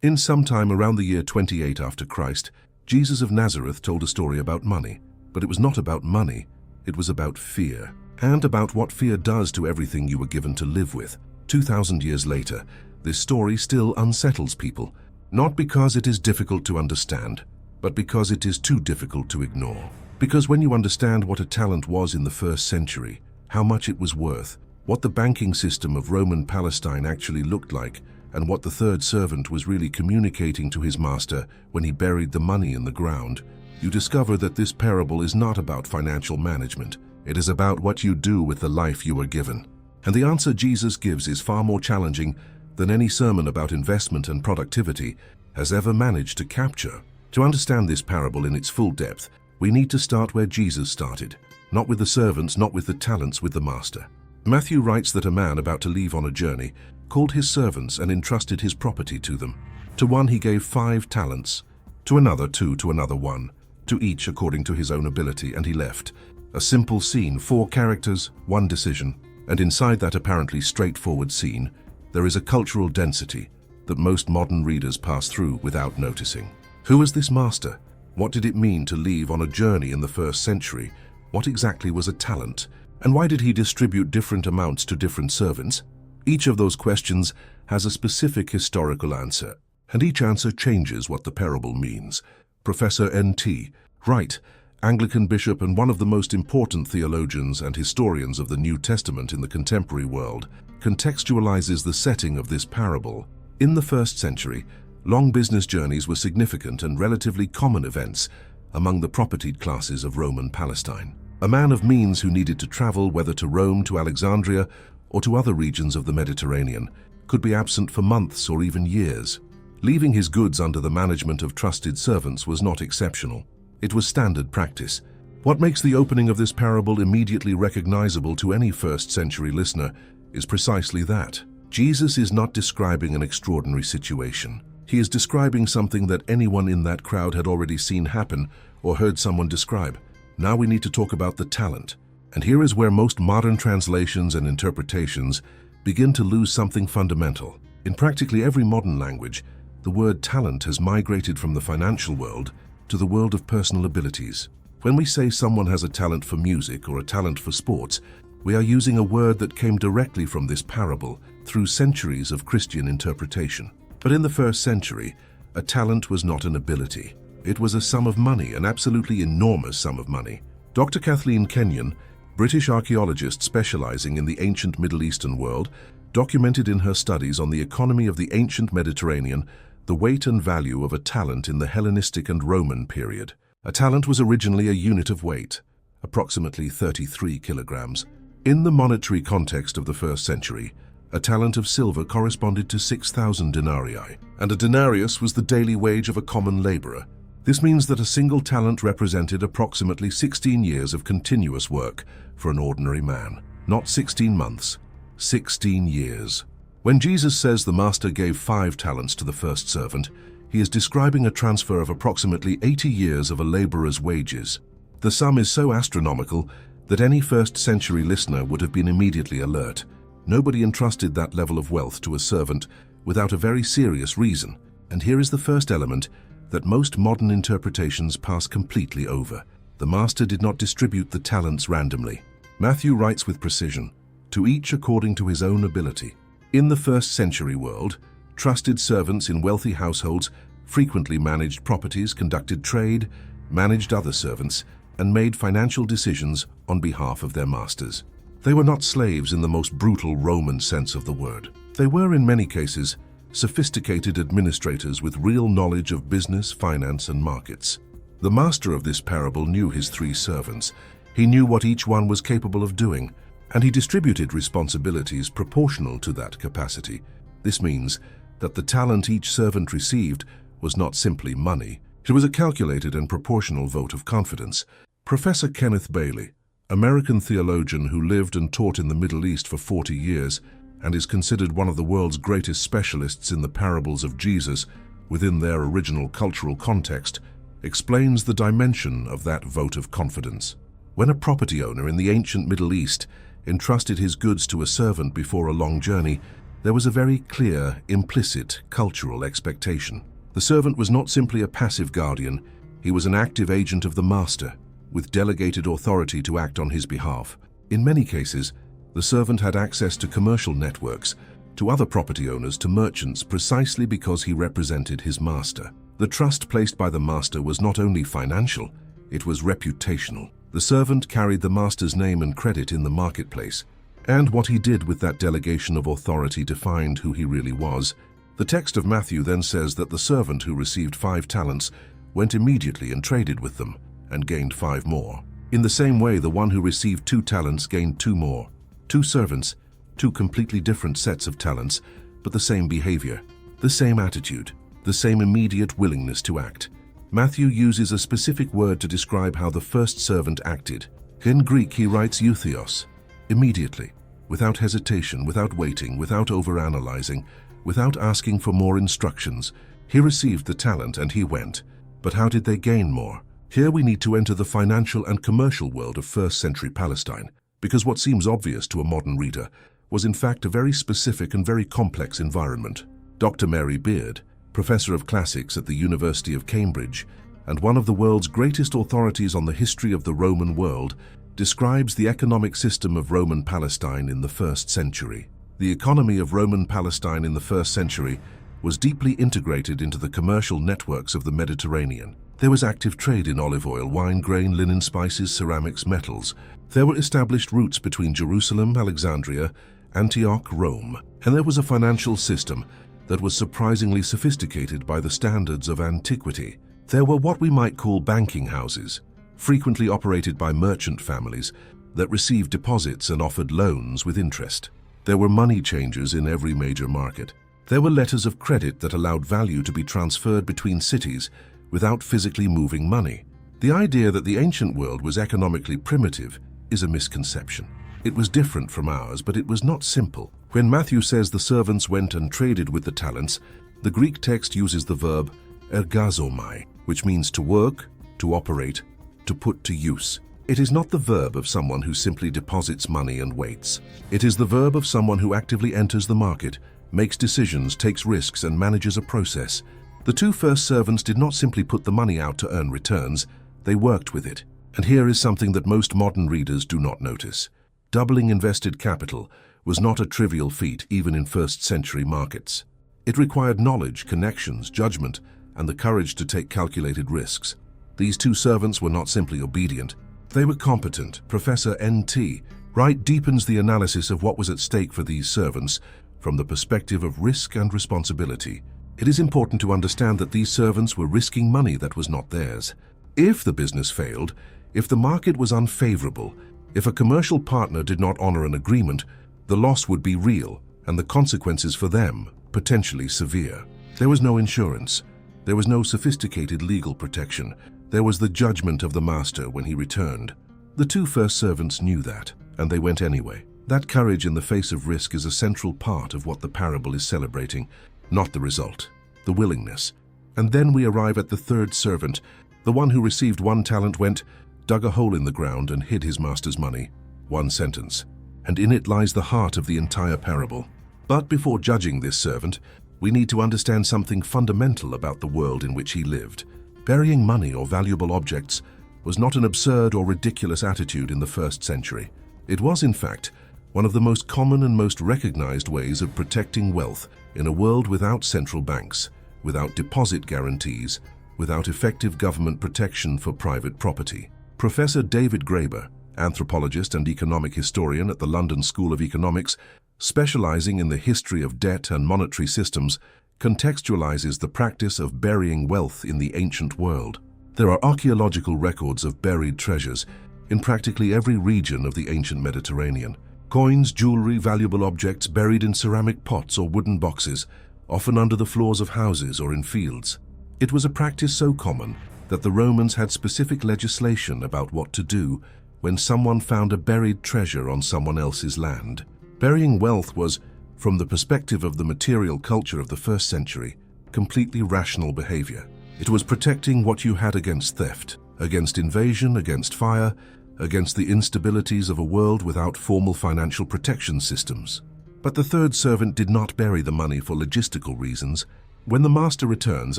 In sometime around the year 28 after Christ, Jesus of Nazareth told a story about money. But it was not about money, it was about fear. And about what fear does to everything you were given to live with. 2,000 years later, this story still unsettles people. Not because it is difficult to understand, but because it is too difficult to ignore. Because when you understand what a talent was in the first century, how much it was worth, what the banking system of Roman Palestine actually looked like, and what the third servant was really communicating to his master when he buried the money in the ground, you discover that this parable is not about financial management. It is about what you do with the life you were given. And the answer Jesus gives is far more challenging than any sermon about investment and productivity has ever managed to capture. To understand this parable in its full depth, we need to start where Jesus started, not with the servants, not with the talents, with the master. Matthew writes that a man about to leave on a journey called his servants and entrusted his property to them. To one he gave 5 talents, to another 2, to another 1, to each according to his own ability, and he left. A simple scene, 4 characters, 1 decision, and inside that apparently straightforward scene, there is a cultural density that most modern readers pass through without noticing. Who was this master? What did it mean to leave on a journey in the first century? What exactly was a talent? And why did he distribute different amounts to different servants? Each of those questions has a specific historical answer, and each answer changes what the parable means. Professor N.T. Wright, Anglican bishop and one of the most important theologians and historians of the New Testament in the contemporary world, contextualizes the setting of this parable. In the first century, long business journeys were significant and relatively common events among the propertied classes of Roman Palestine. A man of means who needed to travel, whether to Rome, to Alexandria, or to other regions of the Mediterranean, could be absent for months or even years. Leaving his goods under the management of trusted servants was not exceptional. It was standard practice. What makes the opening of this parable immediately recognizable to any first-century listener is precisely that. Jesus is not describing an extraordinary situation. He is describing something that anyone in that crowd had already seen happen or heard someone describe. Now we need to talk about the talent. And here is where most modern translations and interpretations begin to lose something fundamental. In practically every modern language, the word talent has migrated from the financial world to the world of personal abilities. When we say someone has a talent for music or a talent for sports, we are using a word that came directly from this parable through centuries of Christian interpretation. But in the first century, a talent was not an ability. It was a sum of money, an absolutely enormous sum of money. Dr. Kathleen Kenyon, British archaeologist specializing in the ancient Middle Eastern world, documented in her studies on the economy of the ancient Mediterranean the weight and value of a talent in the Hellenistic and Roman period. A talent was originally a unit of weight, approximately 33 kilograms. In the monetary context of the first century, a talent of silver corresponded to 6,000 denarii, and a denarius was the daily wage of a common laborer. This means that a single talent represented approximately 16 years of continuous work for an ordinary man. Not 16 months, 16 years. When Jesus says the master gave 5 talents to the first servant, he is describing a transfer of approximately 80 years of a laborer's wages. The sum is so astronomical that any first-century listener would have been immediately alert. Nobody entrusted that level of wealth to a servant without a very serious reason. And here is the first element that most modern interpretations pass completely over. The master did not distribute the talents randomly. Matthew writes with precision, to each according to his own ability. In the first-century world, trusted servants in wealthy households frequently managed properties, conducted trade, managed other servants, and made financial decisions on behalf of their masters. They were not slaves in the most brutal Roman sense of the word. They were, in many cases, sophisticated administrators with real knowledge of business, finance, and markets. The master of this parable knew his 3 servants. He knew what each one was capable of doing, and he distributed responsibilities proportional to that capacity. This means that the talent each servant received was not simply money. It was a calculated and proportional vote of confidence. Professor Kenneth Bailey, American theologian who lived and taught in the Middle East for 40 years and is considered one of the world's greatest specialists in the parables of Jesus within their original cultural context, explains the dimension of that vote of confidence. When a property owner in the ancient Middle East entrusted his goods to a servant before a long journey, There was a very clear, implicit cultural expectation. The servant was not simply a passive guardian, he was an active agent of the master, with delegated authority to act on his behalf. In many cases, the servant had access to commercial networks, to other property owners, to merchants, precisely because he represented his master. The trust placed by the master was not only financial, it was reputational. The servant carried the master's name and credit in the marketplace, and what he did with that delegation of authority defined who he really was. The text of Matthew then says that the servant who received 5 talents went immediately and traded with them, and gained 5 more. In the same way, the one who received 2 talents gained 2 more. 2 servants, 2 completely different sets of talents, but the same behavior, the same attitude, the same immediate willingness to act. Matthew uses a specific word to describe how the first servant acted. In Greek, he writes eutheos, immediately, without hesitation, without waiting, without overanalyzing, without asking for more instructions. He received the talent and he went. But how did they gain more? Here we need to enter the financial and commercial world of first-century Palestine, because what seems obvious to a modern reader was in fact a very specific and very complex environment. Dr. Mary Beard, professor of classics at the University of Cambridge and one of the world's greatest authorities on the history of the Roman world, describes the economic system of Roman Palestine in the 1st century. The economy of Roman Palestine in the 1st century was deeply integrated into the commercial networks of the Mediterranean. There was active trade in olive oil, wine, grain, linen, spices, ceramics, metals. There were established routes between Jerusalem, Alexandria, Antioch, Rome, and there was a financial system that was surprisingly sophisticated by the standards of antiquity. There were what we might call banking houses, frequently operated by merchant families, that received deposits and offered loans with interest. There were money changers in every major market. There were letters of credit that allowed value to be transferred between cities without physically moving money. The idea that the ancient world was economically primitive is a misconception. It was different from ours, but it was not simple. When Matthew says the servants went and traded with the talents, the Greek text uses the verb ergazomai, which means to work, to operate, to put to use. It is not the verb of someone who simply deposits money and waits. It is the verb of someone who actively enters the market, makes decisions, takes risks, and manages a process. The 2 first servants did not simply put the money out to earn returns, they worked with it. And here is something that most modern readers do not notice. Doubling invested capital was not a trivial feat even in 1st century markets. It required knowledge, connections, judgment, and the courage to take calculated risks. These 2 servants were not simply obedient, they were competent. Professor N.T. Wright deepens the analysis of what was at stake for these servants from the perspective of risk and responsibility. It is important to understand that these servants were risking money that was not theirs. If the business failed, if the market was unfavorable, if a commercial partner did not honor an agreement, the loss would be real and the consequences for them potentially severe. There was no insurance. There was no sophisticated legal protection. There was the judgment of the master when he returned. The 2 first servants knew that, and they went anyway. That courage in the face of risk is a central part of what the parable is celebrating, not the result, the willingness. And then we arrive at the 3rd servant. The one who received 1 talent went, dug a hole in the ground and hid his master's money. 1 sentence. And in it lies the heart of the entire parable. But before judging this servant, we need to understand something fundamental about the world in which he lived. Burying money or valuable objects was not an absurd or ridiculous attitude in the 1st century. It was, in fact, one of the most common and most recognized ways of protecting wealth in a world without central banks, without deposit guarantees, without effective government protection for private property. Professor David Graeber, anthropologist and economic historian at the London School of Economics, specializing in the history of debt and monetary systems, contextualizes the practice of burying wealth in the ancient world. There are archaeological records of buried treasures in practically every region of the ancient Mediterranean. Coins, jewelry, valuable objects buried in ceramic pots or wooden boxes, often under the floors of houses or in fields. It was a practice so common that the Romans had specific legislation about what to do when someone found a buried treasure on someone else's land. Burying wealth was, from the perspective of the material culture of the 1st century, completely rational behavior. It was protecting what you had against theft, against invasion, against fire, against the instabilities of a world without formal financial protection systems. But the third servant did not bury the money for logistical reasons. When the master returns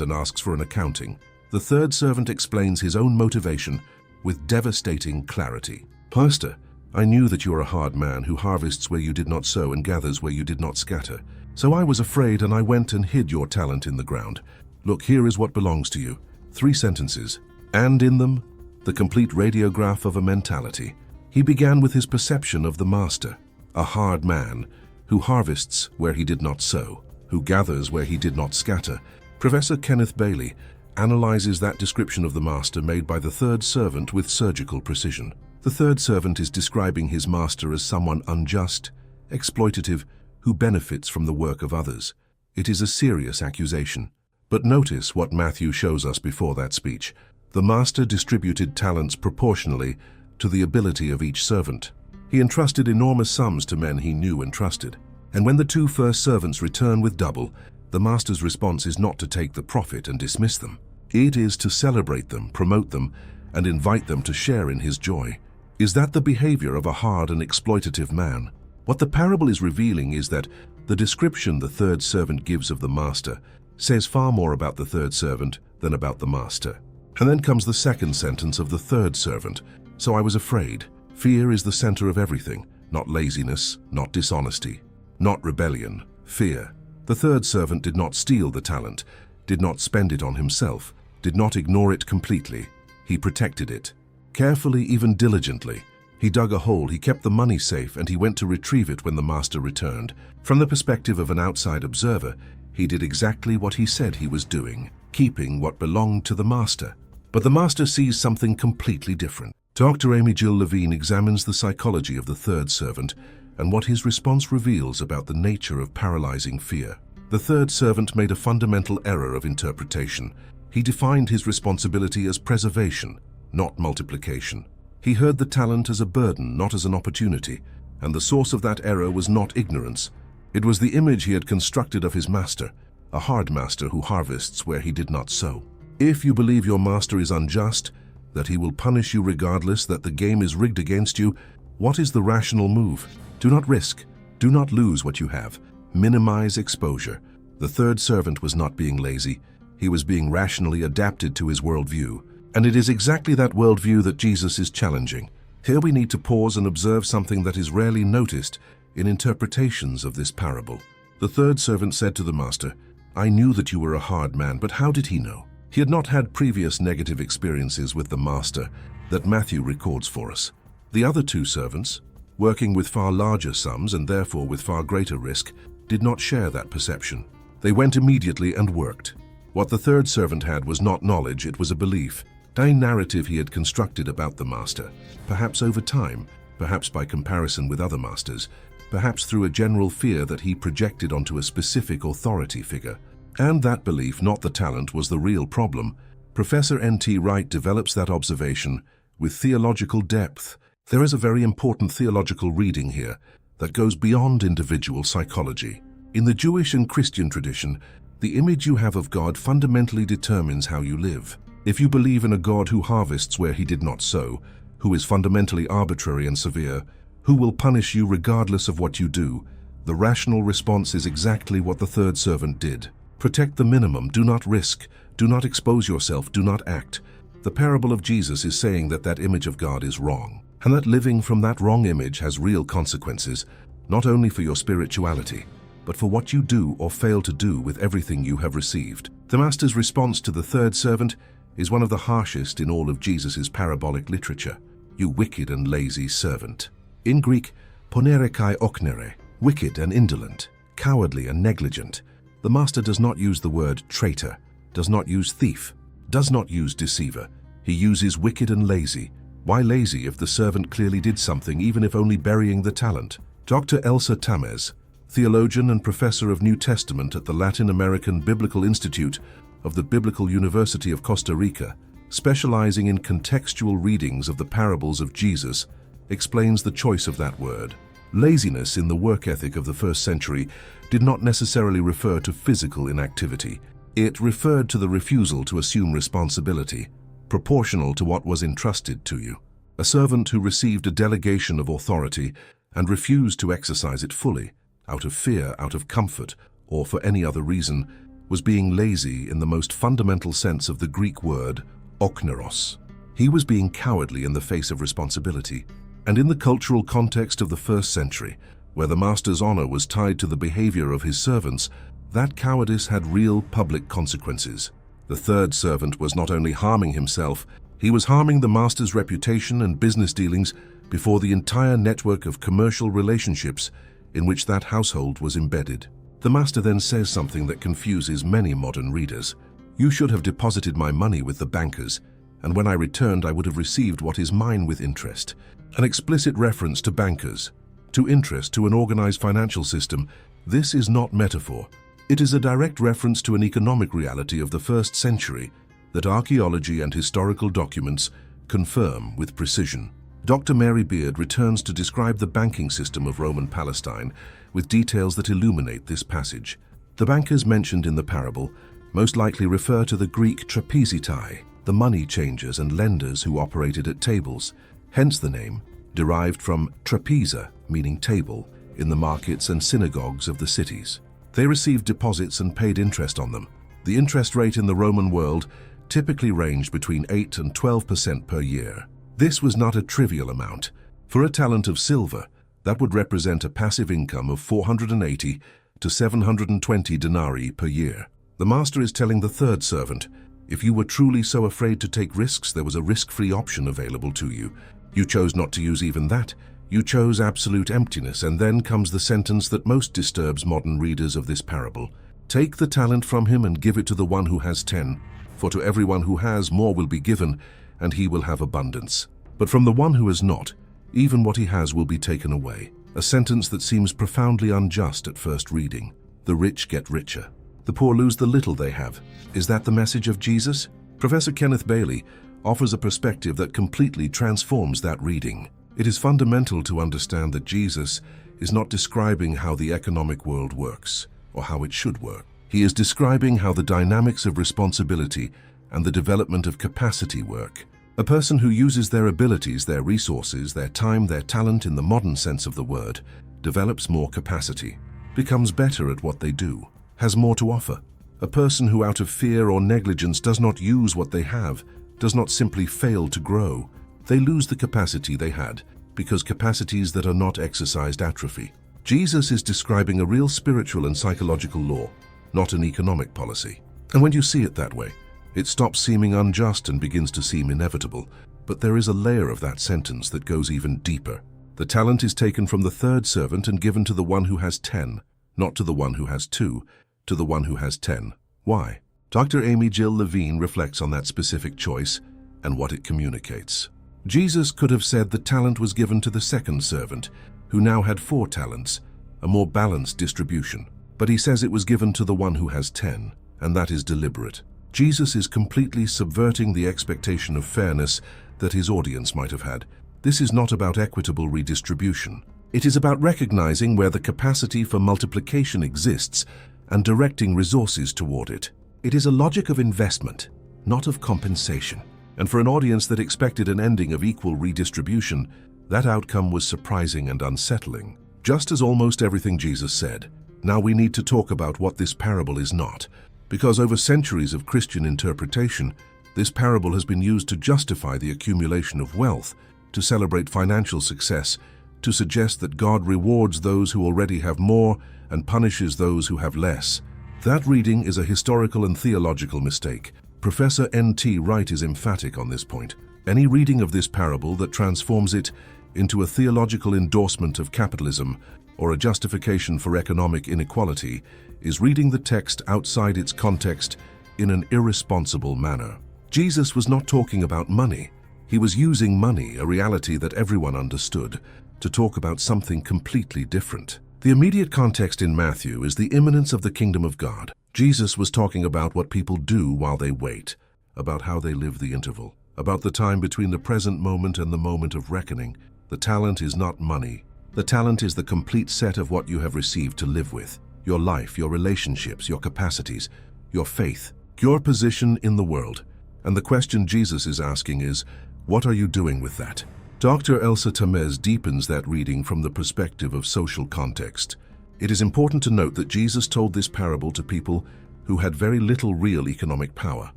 and asks for an accounting, the third servant explains his own motivation with devastating clarity. "Pastor, I knew that you are a hard man who harvests where you did not sow and gathers where you did not scatter. So I was afraid and I went and hid your talent in the ground. Look, here is what belongs to you." 3 sentences, and in them, the complete radiograph of a mentality. He began with his perception of the master, a hard man who harvests where he did not sow, who gathers where he did not scatter. Professor Kenneth Bailey analyzes that description of the master made by the third servant with surgical precision. The third servant is describing his master as someone unjust, exploitative, who benefits from the work of others. It is a serious accusation. But notice what Matthew shows us before that speech. The master distributed talents proportionally to the ability of each servant. He entrusted enormous sums to men he knew and trusted. And when the 2 first servants return with double, the master's response is not to take the profit and dismiss them. It is to celebrate them, promote them, and invite them to share in his joy. Is that the behavior of a hard and exploitative man? What the parable is revealing is that the description the third servant gives of the master says far more about the third servant than about the master. And then comes the second sentence of the third servant. "So I was afraid." Fear is the center of everything, not laziness, not dishonesty, not rebellion, fear. The third servant did not steal the talent, did not spend it on himself, did not ignore it completely. He protected it. Carefully, even diligently. He dug a hole, he kept the money safe, and he went to retrieve it when the master returned. From the perspective of an outside observer, he did exactly what he said he was doing, keeping what belonged to the master. But the master sees something completely different. Dr. Amy Jill Levine examines the psychology of the third servant and what his response reveals about the nature of paralyzing fear. The third servant made a fundamental error of interpretation. He defined his responsibility as preservation, not multiplication. He heard the talent as a burden, not as an opportunity, and the source of that error was not ignorance. It was the image he had constructed of his master, a hard master who harvests where he did not sow. If you believe your master is unjust, that he will punish you regardless, that the game is rigged against you, what is the rational move? Do not risk. Do not lose what you have. Minimize exposure. The third servant was not being lazy. He was being rationally adapted to his worldview. And it is exactly that worldview that Jesus is challenging. Here we need to pause and observe something that is rarely noticed in interpretations of this parable. The third servant said to the master, "I knew that you were a hard man," but how did he know? He had not had previous negative experiences with the master that Matthew records for us. The other 2 servants, working with far larger sums and therefore with far greater risk, did not share that perception. They went immediately and worked. What the third servant had was not knowledge, it was a belief, a narrative he had constructed about the master, perhaps over time, perhaps by comparison with other masters, perhaps through a general fear that he projected onto a specific authority figure. And that belief, not the talent, was the real problem. Professor N.T. Wright develops that observation with theological depth. There is a very important theological reading here that goes beyond individual psychology. In the Jewish and Christian tradition, the image you have of God fundamentally determines how you live. If you believe in a God who harvests where he did not sow, who is fundamentally arbitrary and severe, who will punish you regardless of what you do, the rational response is exactly what the third servant did. Protect the minimum, do not risk, do not expose yourself, do not act. The parable of Jesus is saying that that image of God is wrong, and that living from that wrong image has real consequences, not only for your spirituality, but for what you do or fail to do with everything you have received. The master's response to the third servant is one of the harshest in all of Jesus' parabolic literature. "You wicked and lazy servant." In Greek, ponere kai oknere, wicked and indolent, cowardly and negligent. The master does not use the word traitor, does not use thief, does not use deceiver. He uses wicked and lazy. Why lazy if the servant clearly did something, even if only burying the talent? Dr. Elsa Tamez, theologian and professor of New Testament at the Latin American Biblical Institute of the Biblical University of Costa Rica, specializing in contextual readings of the parables of Jesus, explains the choice of that word. Laziness in the work ethic of the first century did not necessarily refer to physical inactivity. It referred to the refusal to assume responsibility, proportional to what was entrusted to you. A servant who received a delegation of authority and refused to exercise it fully, out of fear, out of comfort, or for any other reason, was being lazy in the most fundamental sense of the Greek word okneros. He was being cowardly in the face of responsibility. And in the cultural context of the first century, where the master's honor was tied to the behavior of his servants, that cowardice had real public consequences. The third servant was not only harming himself, he was harming the master's reputation and business dealings before the entire network of commercial relationships in which that household was embedded. The master then says something that confuses many modern readers. "You should have deposited my money with the bankers, and when I returned I would have received what is mine with interest." An explicit reference to bankers, to interest, to an organized financial system. This is not metaphor. It is a direct reference to an economic reality of the first century that archaeology and historical documents confirm with precision. Dr. Mary Beard returns to describe the banking system of Roman Palestine with details that illuminate this passage. The bankers mentioned in the parable most likely refer to the Greek trapezitai, the money changers and lenders who operated at tables, hence the name, derived from trapeza, meaning table, in the markets and synagogues of the cities. They received deposits and paid interest on them. The interest rate in the Roman world typically ranged between 8 and 12% per year. This was not a trivial amount. For a talent of silver, that would represent a passive income of 480 to 720 denarii per year. The master is telling the third servant, if you were truly so afraid to take risks, there was a risk-free option available to you. You chose not to use even that. You chose absolute emptiness, and then comes the sentence that most disturbs modern readers of this parable. Take the talent from him and give it to the one who has 10, for to everyone who has more will be given, and he will have abundance. But from the one who has not, even what he has will be taken away. A sentence that seems profoundly unjust at first reading. The rich get richer. The poor lose the little they have. Is that the message of Jesus? Professor Kenneth Bailey offers a perspective that completely transforms that reading. It is fundamental to understand that Jesus is not describing how the economic world works, or how it should work. He is describing how the dynamics of responsibility and the development of capacity work. A person who uses their abilities, their resources, their time, their talent in the modern sense of the word, develops more capacity, becomes better at what they do, has more to offer. A person who out of fear or negligence does not use what they have, does not simply fail to grow. They lose the capacity they had, because capacities that are not exercised atrophy. Jesus is describing a real spiritual and psychological law, not an economic policy. And when you see it that way, it stops seeming unjust and begins to seem inevitable. But there is a layer of that sentence that goes even deeper. The talent is taken from the third servant and given to the one who has 10, not to the one who has 2, to the one who has 10. Why? Dr. Amy Jill Levine reflects on that specific choice and what it communicates. Jesus could have said the talent was given to the second servant, who now had 4 talents, a more balanced distribution. But he says it was given to the one who has 10, and that is deliberate. Jesus is completely subverting the expectation of fairness that his audience might have had. This is not about equitable redistribution. It is about recognizing where the capacity for multiplication exists and directing resources toward it. It is a logic of investment, not of compensation. And for an audience that expected an ending of equal redistribution, that outcome was surprising and unsettling. Just as almost everything Jesus said, now we need to talk about what this parable is not. Because over centuries of Christian interpretation, this parable has been used to justify the accumulation of wealth, to celebrate financial success, to suggest that God rewards those who already have more and punishes those who have less. That reading is a historical and theological mistake. Professor N.T. Wright is emphatic on this point. Any reading of this parable that transforms it into a theological endorsement of capitalism or a justification for economic inequality is reading the text outside its context in an irresponsible manner. Jesus was not talking about money. He was using money, a reality that everyone understood, to talk about something completely different. The immediate context in Matthew is the imminence of the kingdom of God. Jesus was talking about what people do while they wait, about how they live the interval, about the time between the present moment and the moment of reckoning. The talent is not money. The talent is the complete set of what you have received to live with. Your life, your relationships, your capacities, your faith, your position in the world. And the question Jesus is asking is, what are you doing with that? Dr. Elsa Tamez deepens that reading from the perspective of social context. It is important to note that Jesus told this parable to people who had very little real economic power.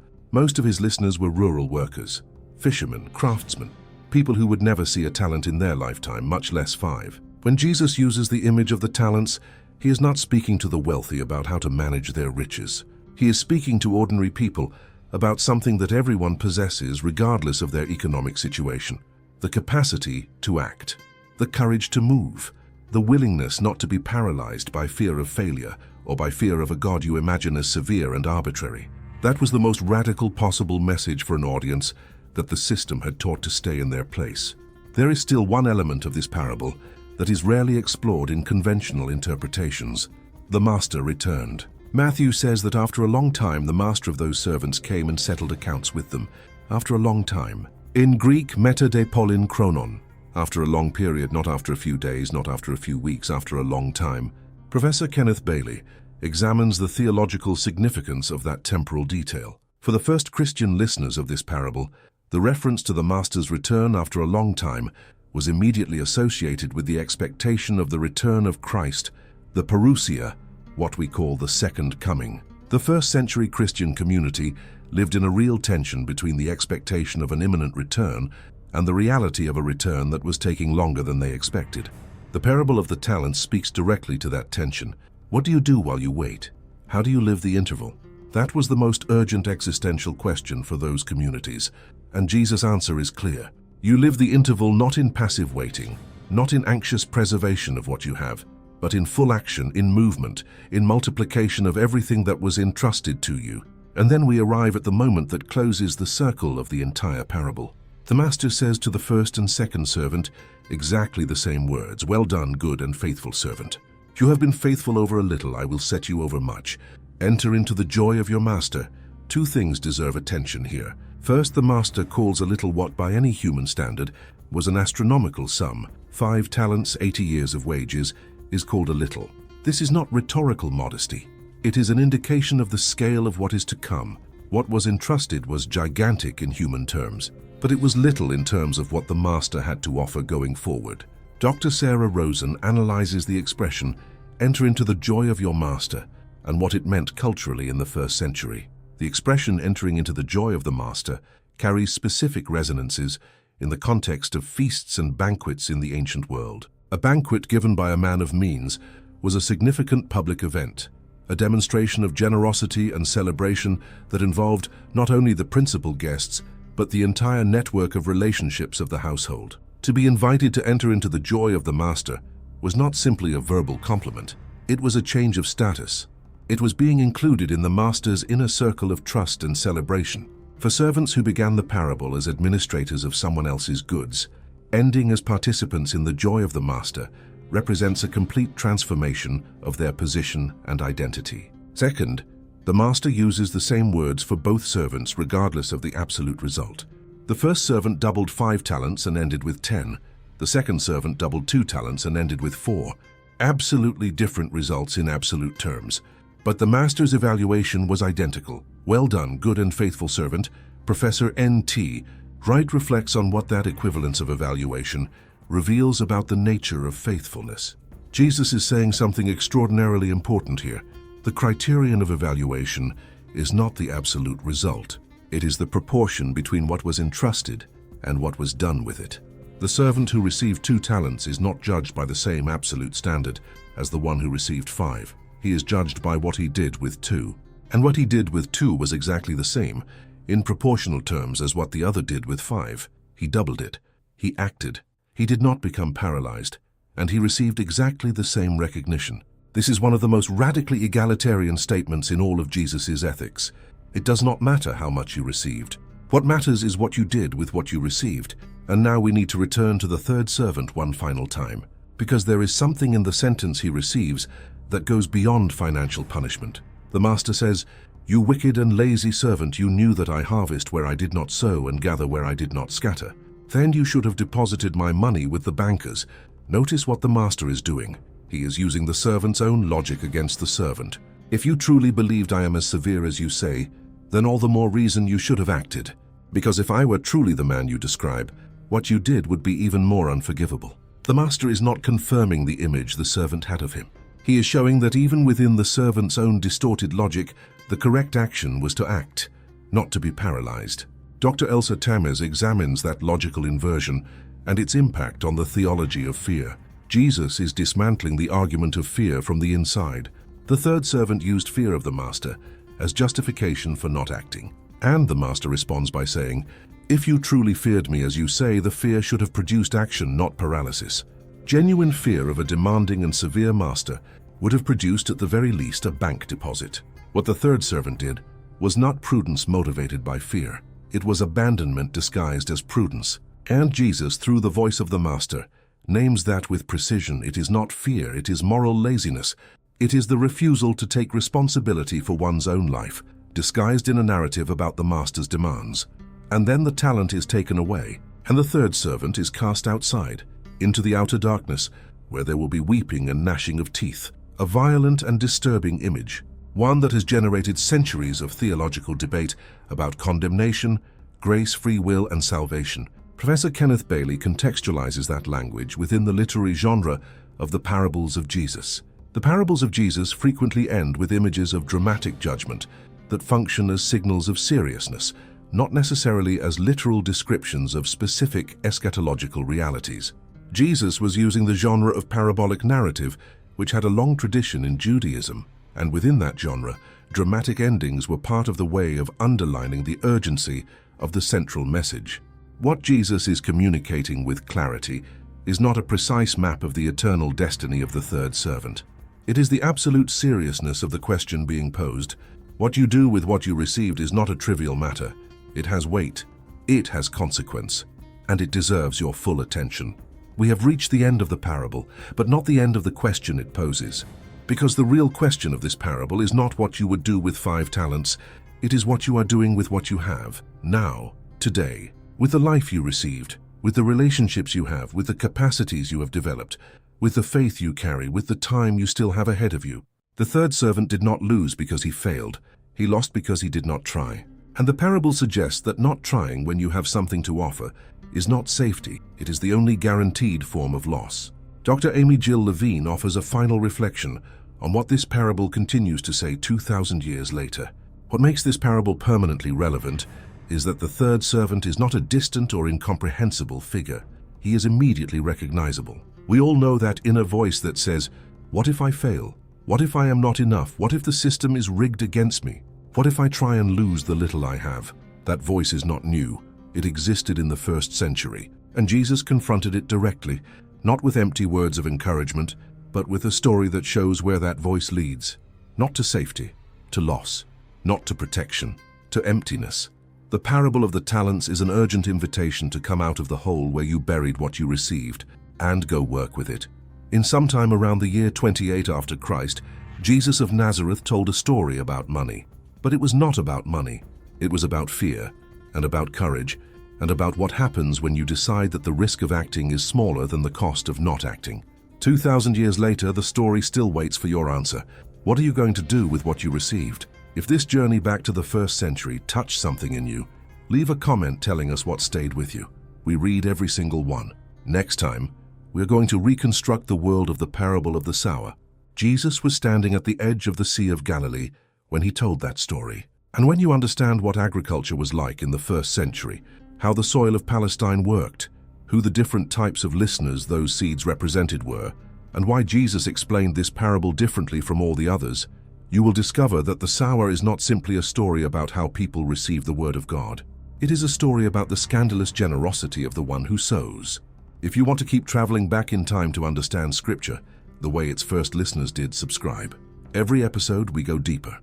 Most of his listeners were rural workers, fishermen, craftsmen, people who would never see a talent in their lifetime, much less 5. When Jesus uses the image of the talents, he is not speaking to the wealthy about how to manage their riches. He is speaking to ordinary people about something that everyone possesses regardless of their economic situation: the capacity to act, the courage to move, the willingness not to be paralyzed by fear of failure or by fear of a God you imagine as severe and arbitrary. That was the most radical possible message for an audience that the system had taught to stay in their place. There is still one element of this parable that is rarely explored in conventional interpretations. The master returned. Matthew says that after a long time, the master of those servants came and settled accounts with them. After a long time. In Greek, meta de polin chronon. After a long period, not after a few days, not after a few weeks, after a long time. Professor Kenneth Bailey examines the theological significance of that temporal detail. For the first Christian listeners of this parable, the reference to the master's return after a long time was immediately associated with the expectation of the return of Christ, the parousia, what we call the second coming. The first-century Christian community lived in a real tension between the expectation of an imminent return and the reality of a return that was taking longer than they expected. The parable of the talents speaks directly to that tension. What do you do while you wait? How do you live the interval? That was the most urgent existential question for those communities, and Jesus' answer is clear. You live the interval not in passive waiting, not in anxious preservation of what you have, but in full action, in movement, in multiplication of everything that was entrusted to you. And then we arrive at the moment that closes the circle of the entire parable. The master says to the first and second servant exactly the same words: "Well done, good and faithful servant. You have been faithful over a little, I will set you over much. Enter into the joy of your master." Two things deserve attention here. First, the master calls a little what by any human standard was an astronomical sum. 5 talents, 80 years of wages, is called a little. This is not rhetorical modesty. It is an indication of the scale of what is to come. What was entrusted was gigantic in human terms, but it was little in terms of what the master had to offer going forward. Dr. Sarah Rosen analyzes the expression, "enter into the joy of your master," and what it meant culturally in the first century. The expression entering into the joy of the master carries specific resonances in the context of feasts and banquets in the ancient world. A banquet given by a man of means was a significant public event, a demonstration of generosity and celebration that involved not only the principal guests, but the entire network of relationships of the household. To be invited to enter into the joy of the master was not simply a verbal compliment. It was a change of status. It was being included in the master's inner circle of trust and celebration. For servants who began the parable as administrators of someone else's goods, ending as participants in the joy of the master represents a complete transformation of their position and identity. Second, the master uses the same words for both servants regardless of the absolute result. The first servant doubled 5 talents and ended with 10. The second servant doubled 2 talents and ended with 4. Absolutely different results in absolute terms. But the master's evaluation was identical. "Well done, good and faithful servant." Professor N.T. Wright reflects on what that equivalence of evaluation reveals about the nature of faithfulness. Jesus is saying something extraordinarily important here. The criterion of evaluation is not the absolute result. It is the proportion between what was entrusted and what was done with it. The servant who received 2 talents is not judged by the same absolute standard as the one who received 5. He is judged by what he did with 2. And what he did with 2 was exactly the same, in proportional terms, as what the other did with 5. He doubled it. He acted. He did not become paralyzed. And he received exactly the same recognition. This is one of the most radically egalitarian statements in all of Jesus' ethics. It does not matter how much you received. What matters is what you did with what you received. And now we need to return to the third servant one final time, because there is something in the sentence he receives that goes beyond financial punishment. The master says, "You wicked and lazy servant, you knew that I harvest where I did not sow and gather where I did not scatter. Then you should have deposited my money with the bankers." Notice what the master is doing. He is using the servant's own logic against the servant. If you truly believed I am as severe as you say, then all the more reason you should have acted. Because if I were truly the man you describe, what you did would be even more unforgivable. The master is not confirming the image the servant had of him. He is showing that even within the servant's own distorted logic, the correct action was to act, not to be paralyzed. Dr. Elsa Tamez examines that logical inversion and its impact on the theology of fear. Jesus is dismantling the argument of fear from the inside. The third servant used fear of the master as justification for not acting. And the master responds by saying, "If you truly feared me as you say, the fear should have produced action, not paralysis." Genuine fear of a demanding and severe master would have produced at the very least a bank deposit. What the third servant did was not prudence motivated by fear. It was abandonment disguised as prudence. And Jesus, through the voice of the master, names that with precision. It is not fear, it is moral laziness. It is the refusal to take responsibility for one's own life, disguised in a narrative about the master's demands. And then the talent is taken away, and the third servant is cast outside, into the outer darkness, where there will be weeping and gnashing of teeth. A violent and disturbing image, one that has generated centuries of theological debate about condemnation, grace, free will, and salvation. Professor Kenneth Bailey contextualizes that language within the literary genre of the parables of Jesus. The parables of Jesus frequently end with images of dramatic judgment that function as signals of seriousness, not necessarily as literal descriptions of specific eschatological realities. Jesus was using the genre of parabolic narrative, which had a long tradition in Judaism, and within that genre, dramatic endings were part of the way of underlining the urgency of the central message. What Jesus is communicating with clarity is not a precise map of the eternal destiny of the third servant. It is the absolute seriousness of the question being posed. What you do with what you received is not a trivial matter. It has weight, it has consequence, and it deserves your full attention. We have reached the end of the parable, but not the end of the question it poses. Because the real question of this parable is not what you would do with 5 talents, it is what you are doing with what you have, now, today, with the life you received, with the relationships you have, with the capacities you have developed, with the faith you carry, with the time you still have ahead of you. The third servant did not lose because he failed. He lost because he did not try. And the parable suggests that not trying when you have something to offer is not safety. It is the only guaranteed form of loss. Dr. Amy Jill Levine offers a final reflection on what this parable continues to say 2,000 years later. What makes this parable permanently relevant is that the third servant is not a distant or incomprehensible figure. He is immediately recognizable. We all know that inner voice that says, "What if I fail? What if I am not enough? What if the system is rigged against me? What if I try and lose the little I have?" That voice is not new. It existed in the first century, and Jesus confronted it directly, not with empty words of encouragement, but with a story that shows where that voice leads. Not to safety, to loss. Not to protection, to emptiness. The parable of the talents is an urgent invitation to come out of the hole where you buried what you received and go work with it. In some time around the year 28 after Christ, Jesus of Nazareth told a story about money. But it was not about money. It was about fear, and about courage, and about what happens when you decide that the risk of acting is smaller than the cost of not acting. 2,000 years later, the story still waits for your answer. What are you going to do with what you received? If this journey back to the first century touched something in you, leave a comment telling us what stayed with you. We read every single one. Next time, we're going to reconstruct the world of the parable of the sower. Jesus was standing at the edge of the Sea of Galilee when he told that story. And when you understand what agriculture was like in the first century, how the soil of Palestine worked, who the different types of listeners those seeds represented were, and why Jesus explained this parable differently from all the others, you will discover that the sower is not simply a story about how people receive the word of God. It is a story about the scandalous generosity of the one who sows. If you want to keep traveling back in time to understand Scripture, the way its first listeners did, subscribe. Every episode we go deeper.